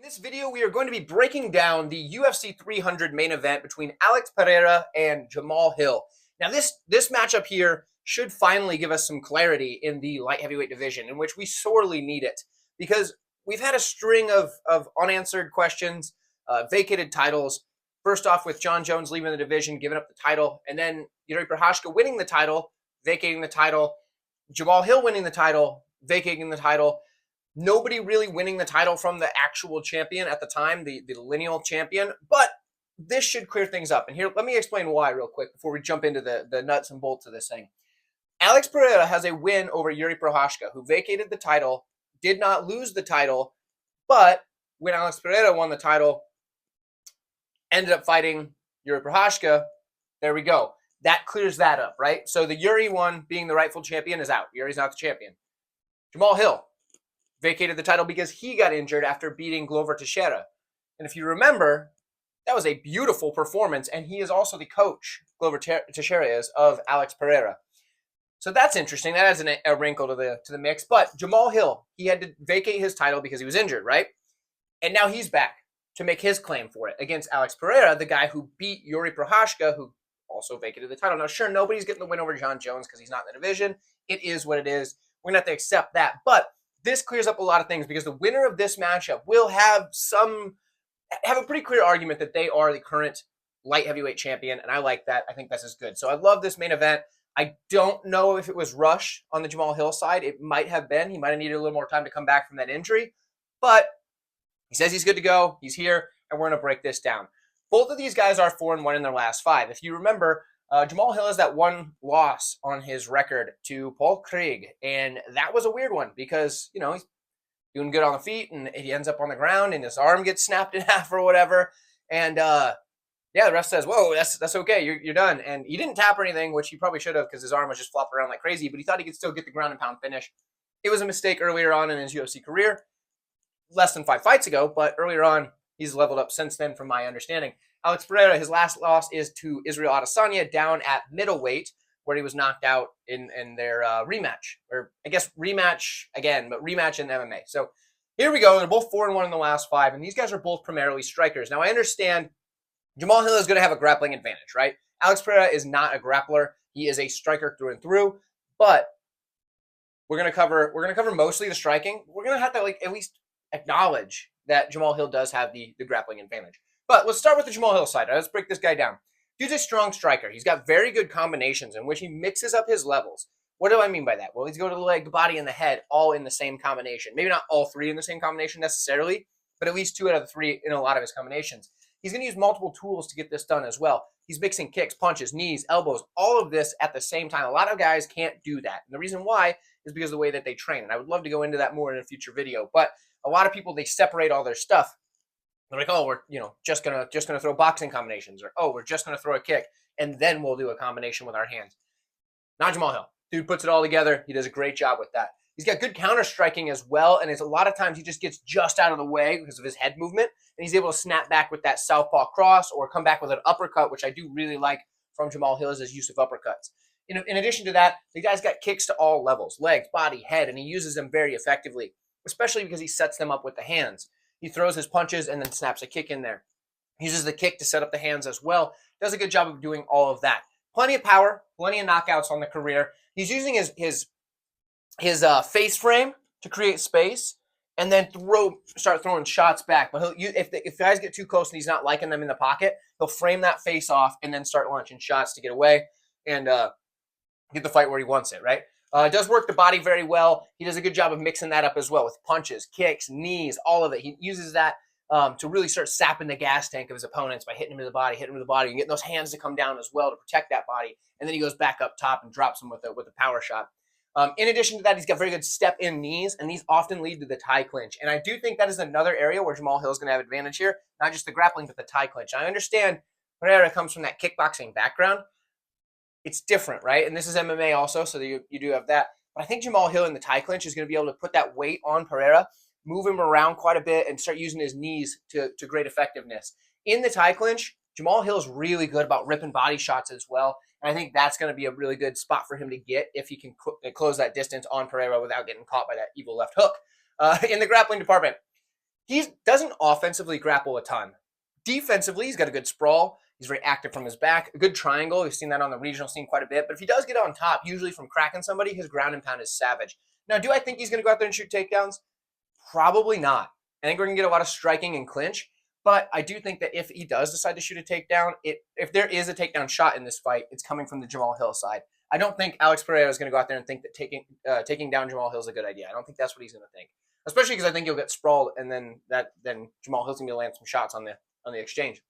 In this video, we are going to be breaking down the UFC 300 main event between Alex Pereira and Jamahal Hill. Now, this matchup here should finally give us some clarity in the light heavyweight division, in which we sorely need it, because we've had a string of unanswered questions, vacated titles. First off, with John Jones leaving the division, giving up the title, and then Yuri Prochazka winning the title, vacating the title, Jamahal Hill winning the title, vacating the title. Nobody really winning the title from the actual champion at the time, the lineal champion, but this should clear things up. And here, let me explain why real quick before we jump into the nuts and bolts of this thing. Alex Pereira has a win over Yuri Prochazka, who vacated the title, did not lose the title, but when Alex Pereira won the title, ended up fighting Yuri Prochazka. There we go. That clears that up, right? So the Yuri one, being the rightful champion, is out. Yuri's not the champion. Jamahal Hill vacated the title because he got injured after beating Glover Teixeira. And if you remember, that was a beautiful performance, and he is also the coach, Glover Teixeira is, of Alex Pereira. So that's interesting. That adds a wrinkle to the mix. But Jamahal Hill, he had to vacate his title because he was injured, right? And now he's back to make his claim for it against Alex Pereira, the guy who beat Yuri Prochazka, who also vacated the title. Now, sure, nobody's getting the win over John Jones because he's not in the division. It is what it is. We're going to have to accept that. But this clears up a lot of things because the winner of this matchup will have a pretty clear argument that they are the current light heavyweight champion, and I like that. I think this is good. So I love this main event. I don't know if it was rush on the Jamahal Hill side. It might have been. He might have needed a little more time to come back from that injury, but he says he's good to go. He's here, and we're going to break this down. Both of these guys are 4-1 in their last 5. If you remember, Jamahal Hill has that one loss on his record to Paul Craig, and that was a weird one because, you know, he's doing good on the feet, and he ends up on the ground, and his arm gets snapped in half or whatever, and yeah, the ref says, whoa, that's okay, you're done, and he didn't tap or anything, which he probably should have because his arm was just flopping around like crazy, but he thought he could still get the ground and pound finish. It was a mistake earlier on in his UFC career, less than 5 fights ago, but earlier on, he's leveled up since then from my understanding. Alex Pereira, his last loss is to Israel Adesanya down at middleweight, where he was knocked out in their rematch. Or I guess rematch again, but rematch in MMA. So here we go. They're both 4-1 in the last 5, and these guys are both primarily strikers. Now, I understand Jamahal Hill is going to have a grappling advantage, right? Alex Pereira is not a grappler. He is a striker through and through, but we're going to cover mostly the striking. We're going to have to at least acknowledge that Jamahal Hill does have the grappling advantage. But let's start with the Jamahal Hill side. Let's break this guy down. Dude's a strong striker. He's got very good combinations in which he mixes up his levels. What do I mean by that? Well, he's going to the leg, the body, and the head all in the same combination. Maybe not all 3 in the same combination necessarily, but at least 2 out of the 3 in a lot of his combinations. He's going to use multiple tools to get this done as well. He's mixing kicks, punches, knees, elbows, all of this at the same time. A lot of guys can't do that. And the reason why is because of the way that they train. And I would love to go into that more in a future video. But a lot of people, they separate all their stuff. They're like, oh, we're just gonna throw boxing combinations, or oh, we're just gonna throw a kick, and then we'll do a combination with our hands. Not Jamahal Hill. Dude puts it all together. He does a great job with that. He's got good counter striking as well, and it's a lot of times he just gets just out of the way because of his head movement, and he's able to snap back with that southpaw cross or come back with an uppercut, which I do really like from Jamahal Hill is his use of uppercuts. In addition to that, the guy's got kicks to all levels, legs, body, head, and he uses them very effectively, especially because he sets them up with the hands. He throws his punches and then snaps a kick in there. He uses the kick to set up the hands as well. Does a good job of doing all of that. Plenty of power, plenty of knockouts on the career. He's using his face frame to create space and then start throwing shots back. But if guys get too close and he's not liking them in the pocket, he'll frame that face off and then start launching shots to get away and get the fight where he wants it, right? Does work the body very well. He does a good job of mixing that up as well with punches, kicks, knees, all of it. He uses that to really start sapping the gas tank of his opponents by hitting him in the body, and getting those hands to come down as well to protect that body. And then he goes back up top and drops him with a power shot. In addition to that, he's got very good step-in knees, and these often lead to the tie clinch. And I do think that is another area where Jamahal Hill is going to have advantage here, not just the grappling, but the tie clinch. I understand Pereira comes from that kickboxing background. It's different, right? And this is MMA also, so you do have that. But I think Jamahal Hill in the tie clinch is going to be able to put that weight on Pereira, move him around quite a bit, and start using his knees to great effectiveness. In the tie clinch, Jamahal Hill is really good about ripping body shots as well. And I think that's going to be a really good spot for him to get if he can close that distance on Pereira without getting caught by that evil left hook. In the grappling department, He doesn't offensively grapple a ton. Defensively, he's got a good sprawl. He's very active from his back. A good triangle. We've seen that on the regional scene quite a bit. But if he does get on top, usually from cracking somebody, his ground and pound is savage. Now, do I think he's going to go out there and shoot takedowns? Probably not. I think we're going to get a lot of striking and clinch. But I do think that if he does decide to shoot a takedown, if there is a takedown shot in this fight, it's coming from the Jamahal Hill side. I don't think Alex Pereira is going to go out there and think that taking down Jamahal Hill is a good idea. I don't think that's what he's going to think, especially because I think he'll get sprawled, and then Jamahal Hill's going to land some shots on the exchange.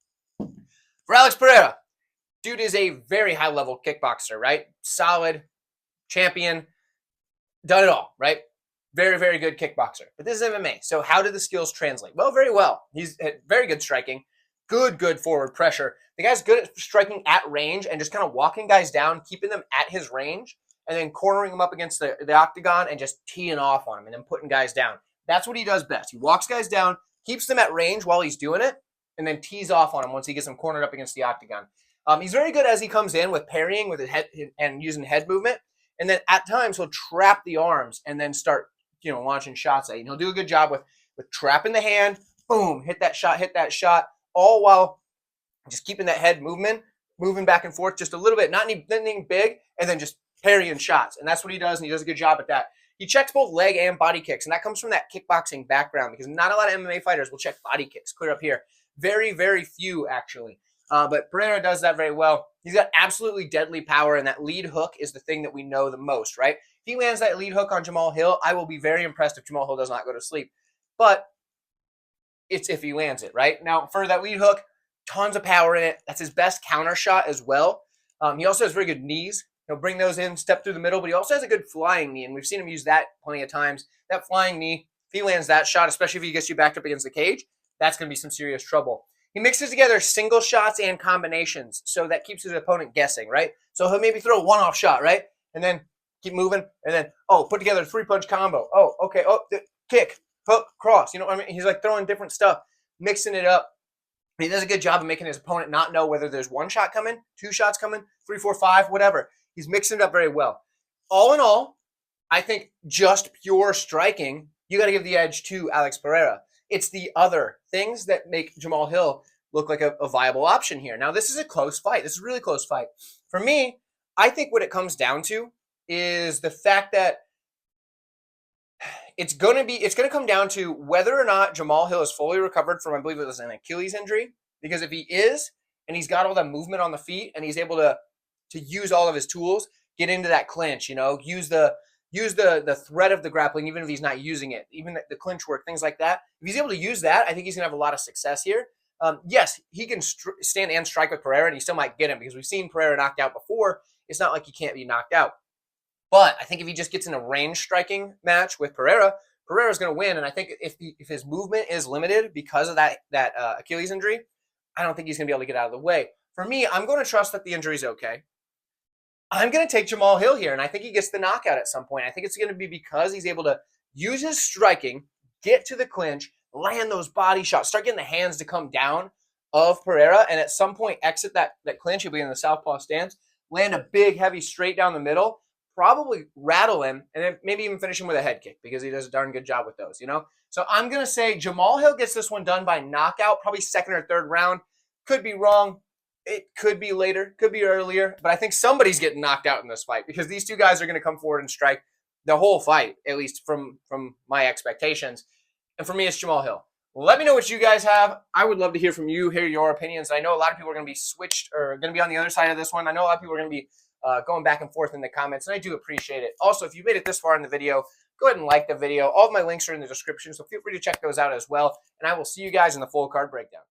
For Alex Pereira, dude is a very high level kickboxer, right? Solid, champion, done it all, right? Very, very good kickboxer. But this is MMA. So how do the skills translate? Well, very well. He's very good striking, good forward pressure. The guy's good at striking at range and just kind of walking guys down, keeping them at his range, and then cornering them up against the octagon and just teeing off on them and then putting guys down. That's what he does best. He walks guys down, keeps them at range while he's doing it, and then tees off on them once he gets them cornered up against the octagon. He's very good as he comes in with parrying with his head and using head movement. And then at times he'll trap the arms and then start, launching shots at you. And he'll do a good job with trapping the hand, boom, hit that shot, all while just keeping that head moving back and forth just a little bit, not anything big, and then just parrying shots. And that's what he does, and he does a good job at that. He checks both leg and body kicks, and that comes from that kickboxing background because not a lot of MMA fighters will check body kicks. Clear up here. Very, very few, actually. But Pereira does that very well. He's got absolutely deadly power, and that lead hook is the thing that we know the most, right? If he lands that lead hook on Jamahal Hill, I will be very impressed if Jamahal Hill does not go to sleep. But it's if he lands it, right? Now, for that lead hook, tons of power in it. That's his best counter shot as well. He also has very good knees. He'll bring those in, step through the middle, but he also has a good flying knee, and we've seen him use that plenty of times. That flying knee, if he lands that shot, especially if he gets you backed up against the cage, that's going to be some serious trouble. He mixes together single shots and combinations, so that keeps his opponent guessing, right? So he'll maybe throw a one-off shot, right? And then keep moving, and then, put together a three-punch combo. Oh, okay, kick, hook, cross. You know what I mean? He's like throwing different stuff, mixing it up. He does a good job of making his opponent not know whether there's one shot coming, two shots coming, 3, 4, 5, whatever. He's mixing it up very well. All in all, I think just pure striking, you got to give the edge to Alex Pereira. It's the other things that make Jamahal Hill look like a viable option here. Now, this is a close fight. This is a really close fight. For me, I think what it comes down to is the fact that it's going to come down to whether or not Jamahal Hill is fully recovered from, I believe it was an Achilles injury. Because if he is, and he's got all that movement on the feet, and he's able to use all of his tools, get into that clinch, use the threat of the grappling, even if he's not using it, even the clinch work, things like that. If he's able to use that, I think he's going to have a lot of success here. Yes, he can stand and strike with Pereira, and he still might get him because we've seen Pereira knocked out before. It's not like he can't be knocked out. But I think if he just gets in a range striking match with Pereira, Pereira's going to win. And I think if his movement is limited because of that Achilles injury, I don't think he's going to be able to get out of the way. For me, I'm going to trust that the injury's okay. I'm going to take Jamahal Hill here, and I think he gets the knockout at some point. I think it's going to be because he's able to use his striking, get to the clinch, land those body shots, start getting the hands to come down of Pereira, and at some point exit that clinch. He'll be in the southpaw stance, land a big, heavy straight down the middle, probably rattle him, and then maybe even finish him with a head kick because he does a darn good job with those, So I'm going to say Jamahal Hill gets this one done by knockout, probably second or third round. Could be wrong. It could be later, could be earlier, but I think somebody's getting knocked out in this fight because these two guys are going to come forward and strike the whole fight, at least from my expectations. And for me, it's Jamahal Hill. Let me know what you guys have. I would love to hear from you, hear your opinions. I know a lot of people are going to be switched or going to be on the other side of this one. I know a lot of people are going to be going back and forth in the comments, and I do appreciate it. Also, if you made it this far in the video, go ahead and like the video. All of my links are in the description, so feel free to check those out as well. And I will see you guys in the full card breakdown.